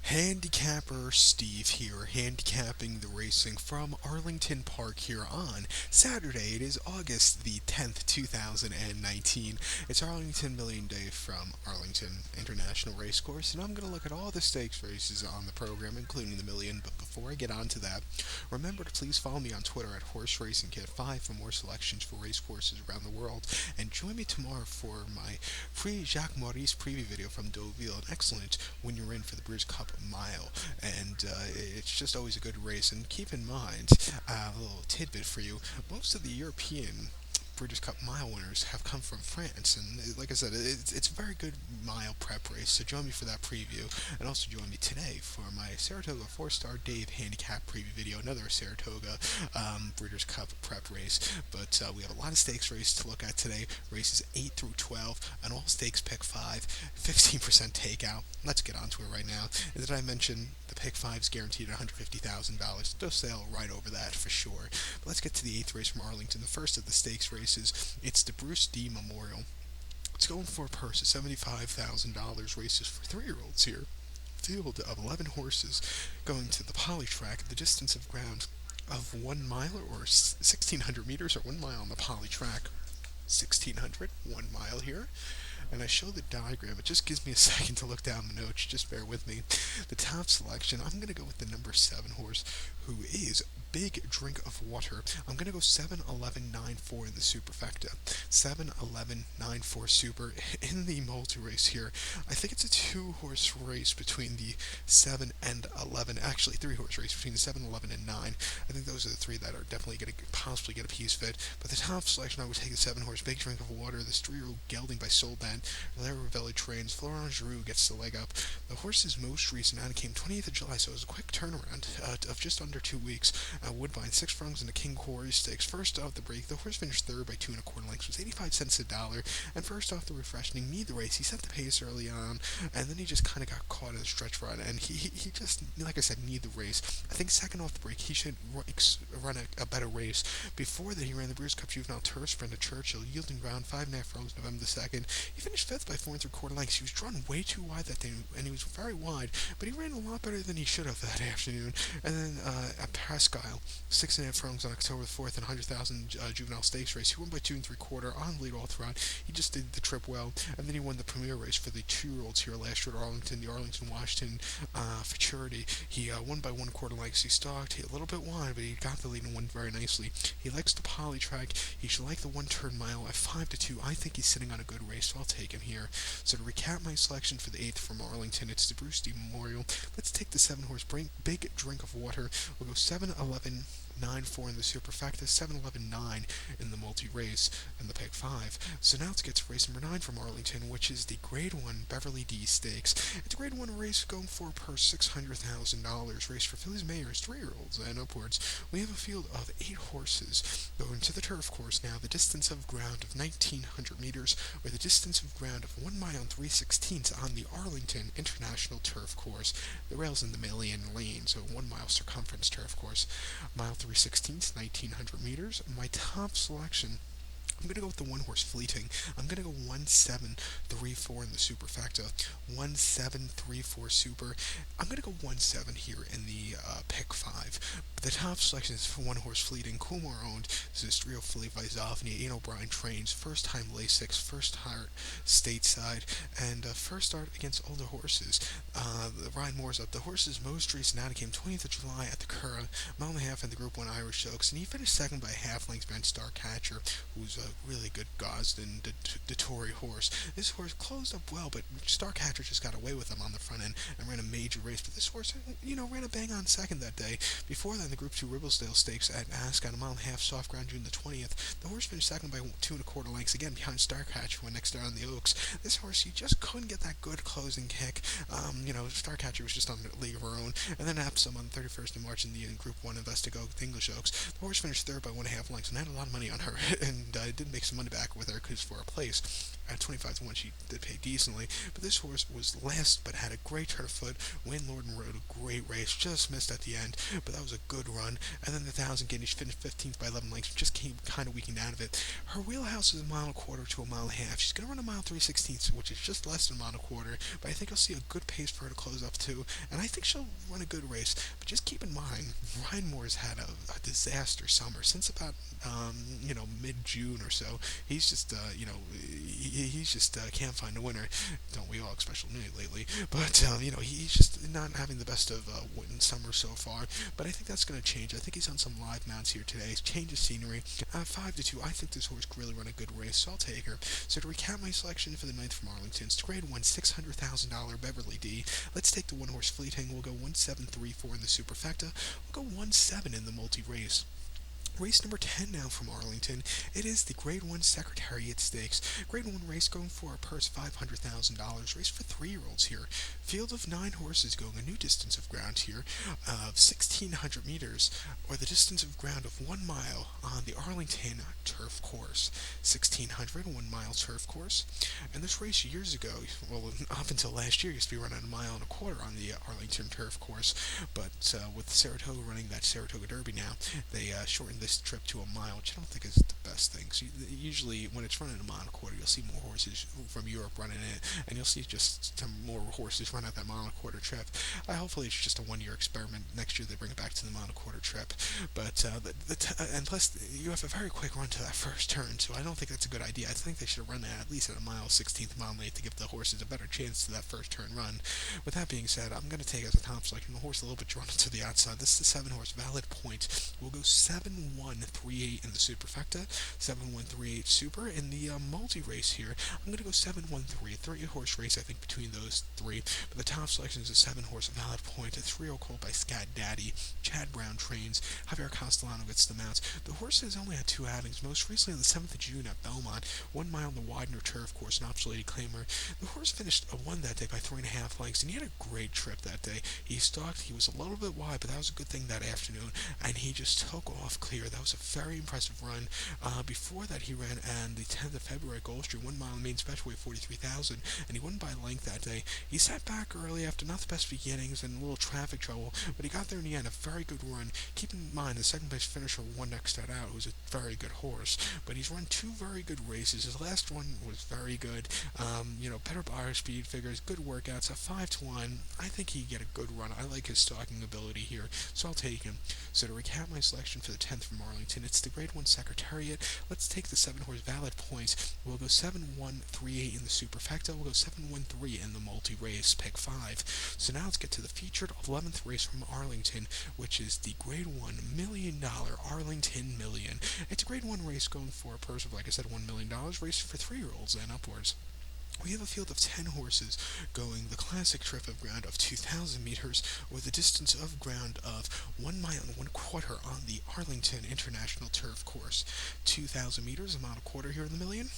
Handicapper Steve here, handicapping the racing from Arlington Park here on Saturday. It is August the 10th, 2019. It's Arlington Million Day from Arlington International Racecourse, and I'm going to look at all the stakes races on the program, including the Million. But before I get on to that, remember to please follow me on Twitter at Horse Racing Kit 5 for more selections for race courses around the world, and join me tomorrow for my pre-Jacques Maurice preview video from Deauville, an excellent when you're in for the British Cup mile, and it's just always a good race. And keep in mind, a little tidbit for you: most of the European British Cup mile winners have come from France, and like I said, it's a very good mile prep race. So join me for that preview, and also join me today for my Saratoga 4-Star Dave handicap preview video, another Saratoga British Cup prep race. But we have a lot of stakes races to look at today. Races 8 through 12, an all stakes pick 5, 15% takeout. Let's get on to it right now. And did I mention the pick 5 is guaranteed at $150,000? They'll sail right over that for sure. But let's get to the 8th race from Arlington, the first of the stakes races. It's the Bruce D Memorial. It's going for a purse of $75,000. Races for 3-year-olds here. Field of 11 horses going to the poly track. The distance of ground of 1 mile or 1,600 meters, or 1 mile on the poly track. 1,600, 1 mile here. And I show the diagram. It just gives me a second to look down the notes. Just bear with me. The top selection, I'm going to go with the number 7 horse, who is Big Drink of Water. I'm going to go 7-11-9-4 in the superfecta. 7-11-9-4 super in the multi-race here. I think it's a 2-horse race between the 7 and 11. Actually, 3-horse race between the 7, 11, and 9. I think those are the 3 that are definitely going to possibly get a piece fit. But the top selection, I would take the 7-horse Big Drink of Water. This 3-year-old gelding by Soldan. Valera Ravelli trains. Florent Giroux gets the leg up. The horse's most recent out came 20th of July, so it was a quick turnaround of just under 2 weeks. Woodbine, 6 furlongs in the King Quarry Stakes. First off the break, the horse finished third by 2 1/4 lengths, was 85 cents a dollar. And first off the refreshing, need the race. He set the pace early on, and then he just kind of got caught in a stretch run. And he just, like I said, need the race. I think second off the break, he should run a better race. Before that, he ran the Brews Cup Juvenile Turf Sprint at Churchill, yielding ground 5.5 furlongs November the 2nd. He finished fifth by 4 3/4 lengths. He was drawn way too wide that day, and he was very wide, but he ran a lot better than he should have that afternoon. And then at Pascal, 6.5 furlongs on October the 4th in 100,000 juvenile stakes race. He won by 2 3/4 on lead all throughout. He just did the trip well, and then he won the premier race for the 2-year-olds here last year at Arlington, the Arlington Washington Futurity. He won by 1 1/4 lengths. He stalked a little bit wide, but he got the lead and won very nicely. He likes the poly track. He should like the 1-turn mile at 5-2. I think he's sitting on a good race, so I'll take him here. So to recap my selection for the 8th from Arlington, it's the Bruce D Memorial. Let's take the 7-horse Big Drink of Water. We'll go 7-11-9-4 in the superfecta, 7-11-9 in the multi-race, and the pick 5. So now let's get to race number 9 from Arlington, which is the Grade 1 Beverly D Stakes. It's a Grade 1 race going for per $600,000. Race for fillies, mayors, 3-year-olds, and upwards. We have a field of 8 horses going to the turf course now. The distance of ground of 1,900 meters, or the distance of ground of 1 mile and 3/16 on the Arlington International Turf Course. The rail's in the Million lane, so 1 mile circumference turf course. Mile 3/16, 1,900 meters. My top selection, I'm going to go with the 1-horse Fleeting. I'm going to go 1-7-3-4 in the superfecta. 1-7-3-4 super. I'm going to go 1-7 here in the pick 5. The top selection is for 1-horse Fleeting. Kumar owned. This is 3-year-old filly by Zofny. Ian O'Brien trains. First time Lasix. First start stateside. And first start against older horses. Ryan Moore's up. The horse's most recent out came 20th of July at the Curragh. Mile and a half in the Group 1 Irish Oaks. And he finished second by a half length behind Starcatcher, who's a really good Gosden Dettori horse. This horse closed up well, but Starcatcher just got away with him on the front end and ran a major race. But this horse, ran a bang-on second that day. Before then, the Group 2 Ribblesdale Stakes at Ascot, a mile and a half soft ground June the 20th. The horse finished second by 2 1/4 lengths, again behind Starcatcher, who went next down the Oaks. This horse, he just couldn't get that good closing kick. Starcatcher was just on the league of her own. And then Epsom on the 31st of March in the Group 1 Investigo with English Oaks. The horse finished third by 1.5 lengths, and I had a lot of money on her, and I did make some money back with her because for a place. At 25 to 1, she did pay decently, but this horse was last but had a great turn of foot. Wayne Lorden rode a great race, just missed at the end, but that was a good run. And then the 1,000 guineas, she finished 15th by 11 lengths, just came kind of weakened out of it. Her wheelhouse is a mile and a quarter to a mile and a half. She's going to run a mile 3/16, which is just less than a mile and a quarter, but I think you'll see a good pace for her to close up to, and I think she'll run a good race. But just keep in mind, Ryan Moore's had a disaster summer since about mid-June or so. He's just he's just can't find a winner. Don't we all, especially me lately? But he's just not having the best of summer so far. But I think that's going to change. I think he's on some live mounts here today. Change of scenery. 5 to 2. I think this horse could really run a good race, so I'll take her. So to recap my selection for the ninth from Arlington, it's grade one, $600,000 Beverly D. Let's take the one horse Fleeting. We'll go 1-7-3-4 in the superfecta. We'll go 1-7 in the multi race. Race number 10 now from Arlington. It is the Grade 1 Secretariat Stakes. Grade 1 race going for a purse $500,000. Race for 3-year-olds here. Field of 9 horses going a new distance of ground here of 1,600 meters, or the distance of ground of 1 mile on the Arlington turf course. 1,600, 1 mile turf course. And this race years ago, well, up until last year, used to be running a mile and a quarter on the Arlington turf course, but with Saratoga running that Saratoga Derby now, they shortened this trip to a mile, which I don't think is the best thing. So usually when it's running a mile and a quarter, you'll see more horses from Europe running it, and you'll see just some more horses run out that mile and a quarter trip. Hopefully it's just a 1-year experiment. Next year they bring it back to the mile and a quarter trip. But and plus you have a very quick run to that first turn, so I don't think that's a good idea. I think they should have run that at least at a mile, 16th mile late, to give the horses a better chance to that first turn run. With that being said, I'm going to take as a top selection the horse a little bit drawn to the outside. This is the 7 horse Valid Point. We'll go 7-1-3-8 in the superfecta, 7-1-3-8 super. In the multi-race here, I'm going to go 7-1-3, 3-horse race, I think, between those three. But the top selection is a 7 horse Valid Point, a 3-year-old colt by Scat Daddy. Chad Brown trains. Javier Castellano gets the mounts. The horse has only had 2 outings, most recently on the 7th of June at Belmont, 1 mile on the Widener turf course, an obsolete claimer. The horse finished a 1 that day by 3.5 lengths, and he had a great trip that day. He stalked, he was a little bit wide, but that was a good thing that afternoon, and he just took off clear. That was a very impressive run. Before that, he ran on the 10th of February at Gold Street, 1 mile main special weight, 43,000, and he won by length that day. He sat back early after not the best beginnings and a little traffic trouble, but he got there in the end, a very good run. Keep in mind, the second place finisher won next that out, who's a very good horse, but he's run 2 very good races. His last one was very good. Better buyer speed figures, good workouts, a 5-1. I think he get a good run. I like his stalking ability here, so I'll take him. So to recap my selection for the 10th from Arlington, it's the Grade 1 Secretariat. Let's take the 7 horse Valid Points. We'll go 7-1-3-8 in the superfecta. We'll go 7-1-3 in the multi-race, pick 5. So now let's get to the featured 11th race from Arlington, which is the Grade 1 $1 million Arlington Million. It's a Grade 1 race going for a purse of, like I said, $1 million, race for 3-year-olds and upwards. We have a field of 10 horses going the classic trip of ground of 2,000 meters, with a distance of ground of 1 mile and 1/4 on the Arlington International Turf Course. 2,000 meters, a mile and a quarter here in the Million.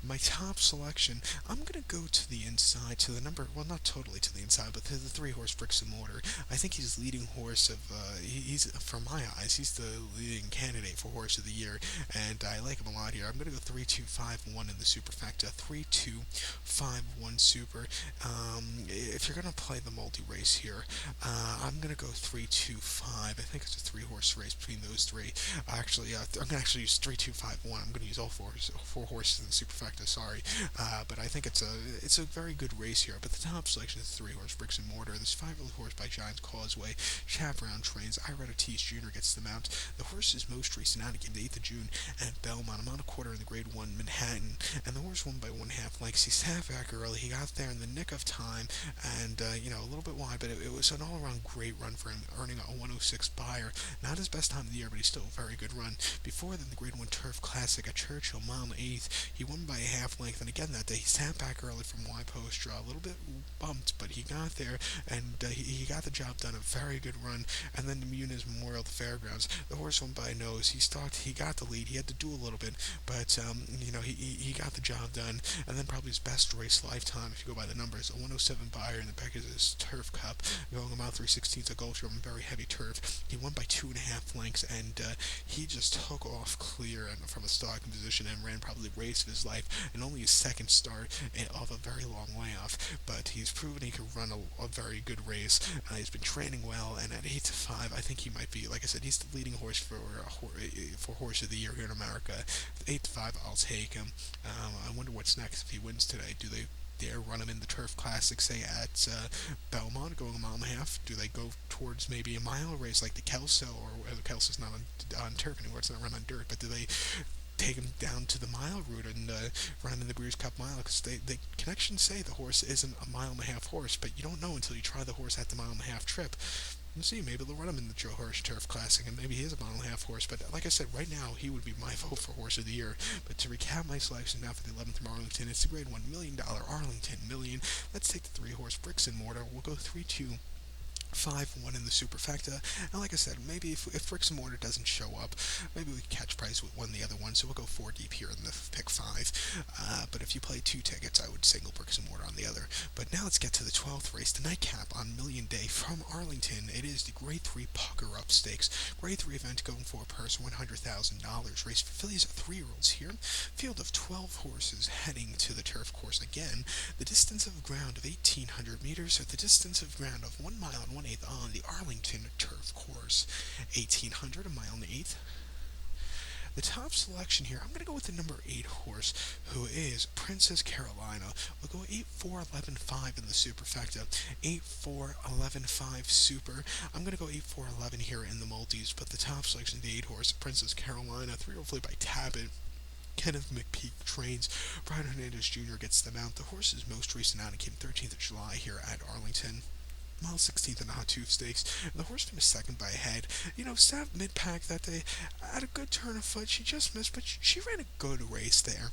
My top selection, I'm going to go to the inside, to the number, well, not totally to the inside, but to the 3-horse Bricks and Mortar. I think he's leading horse of, he's, from my eyes, he's the leading candidate for Horse of the Year, and I like him a lot here. I'm going to go 3-2-5-1 in the Superfecta, 3-2-5-1 Super. If you're going to play the multi-race here, I'm going to go 3-2-5. I think it's a 3-horse race between those three. Actually, I'm going to actually use 3-2-5-1. I'm going to use all four horses in the Superfecta. But I think it's a very good race here. But the top selection is 3-horse Bricks and Mortar. This 5-year-old horse by Giants Causeway. Chad Brown trains. Iretta Teese Jr. gets the mount. The horse is most recent out again, the 8th of June at Belmont. A mile and a quarter in the Grade 1 Manhattan. And the horse won by 1/2 lengths. He sat back early. He got there in the nick of time, and a little bit wide, but it was an all-around great run for him, earning a 106 buyer. Not his best time of the year, but he's still a very good run. Before then, the Grade 1 Turf Classic at Churchill, mile and 1/8. He won by a 1/2 length, and again that day he sat back early from wide post draw, a little bit bumped, but he got there, and he got the job done. A very good run. And then the Muniz Memorial at the Fairgrounds, the horse won by a nose. He got the lead. He had to do a little bit, but he got the job done. And then probably his best race lifetime, if you go by the numbers, a 107 buyer in the back of his turf cup, going a mile 316 a Gulch on very heavy turf. He won by 2.5 lengths, and he just took off clear and from a starting position and ran probably the race of his life, and only his second start of a very long layoff. But he's proven he can run a very good race. He's been training well, and at 8-5, I think he might be. Like I said, he's the leading horse for horse of the year here in America. 8-5, I'll take him. I wonder what's next if he wins today. Do they dare run him in the Turf Classic, say at Belmont, going a mile and a half? Do they go towards maybe a mile race like the Kelso, or the Kelso's not on turf anymore? It's not run on dirt, but do they take him down to the mile route and run him in the Breeders' Cup Mile? Because the connections say the horse isn't a mile and a half horse, but you don't know until you try the horse at the mile and a half trip. Let's see, maybe they'll run him in the Joe Hirsch Turf Classic, and maybe he is a mile and a half horse. But like I said, right now, he would be my vote for Horse of the Year. But to recap my selection now for the 11th from Arlington, it's the Grade $1 million Arlington Million. Let's take the 3-horse Bricks and Mortar. We'll go 3-2. 5-1 in the superfecta, and like I said, maybe if Bricks and Mortar doesn't show up, maybe we catch price with one of the other ones, so we'll go 4 deep here in the pick 5. But if you play 2 tickets, I would single Bricks and Mortar on the other. But now let's get to the 12th race, the nightcap on Million Day from Arlington. It is the Grade 3 Pucker Up Stakes. Grade 3 event going for a purse $100,000. Race for fillies of 3-year-olds here. Field of 12 horses heading to the turf course again. The distance of ground of 1,800 meters, or the distance of ground of 1 mile and 1/8 on the Arlington Turf Course. 1,800, a mile and 1/8. The top selection here, I'm going to go with the number 8 horse, who is Princess Carolina. We'll go 8-4-11-5 in the superfecta. 8-4-11-5 super. I'm going to go 8-4-11 here in the multis, but the top selection, the 8 horse, Princess Carolina, 3-year-old filly by Tabit. Kenneth McPeak trains. Brian Hernandez Jr. gets the mount. The horse's most recent outing came 13th of July here at Arlington. Mile 16th in the Hot Tooth Stakes, and the horse finished second by a head. Stabbed mid-pack that day, had a good turn of foot. She just missed, but she ran a good race there.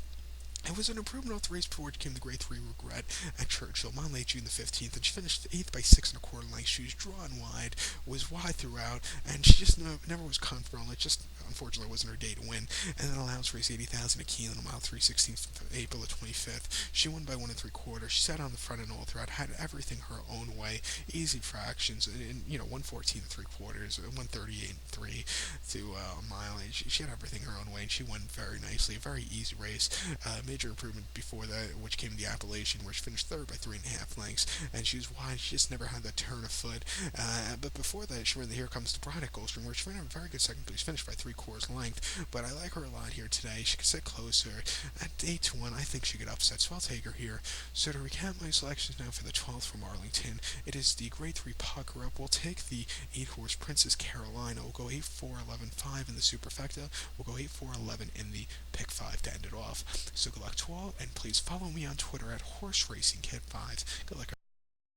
It was an improvement off the race before it came the Grade 3 Regret at Churchill, mile 8, June the 15th, and she finished 8th by 6 1/4 lengths. She was drawn wide, was wide throughout, and she just never was comfortable. It just, unfortunately, wasn't her day to win. And then allowance race 80,000 at Keelan, mile 3/16th, April the 25th. She won by 1 3/4. She sat on the front and all throughout, had everything her own way, easy fractions, and 114 3/4, 138 3 to a mile. And she had everything her own way, and she won very nicely. A very easy race. Major improvement before that, which came in the Appalachian, where she finished third by 3.5 lengths, and she was wide. She just never had that turn of foot. But before that, she ran the Here Comes the Bride at Gulfstream, where she ran a very good second place, finished by 3/4 length. But I like her a lot here today. She could sit closer at 8-1. I think she could upset, so I'll take her here. So to recap my selections now for the 12th from Arlington, it is the Grade 3 Pucker Up. We'll take the 8 horse Princess Carolina. We'll go 8-4-11-5 in the superfecta. We'll go 8-4-11 in the pick 5 to end it off. So good luck to all, and please follow me on Twitter at HorseRacingKid5. Good luck.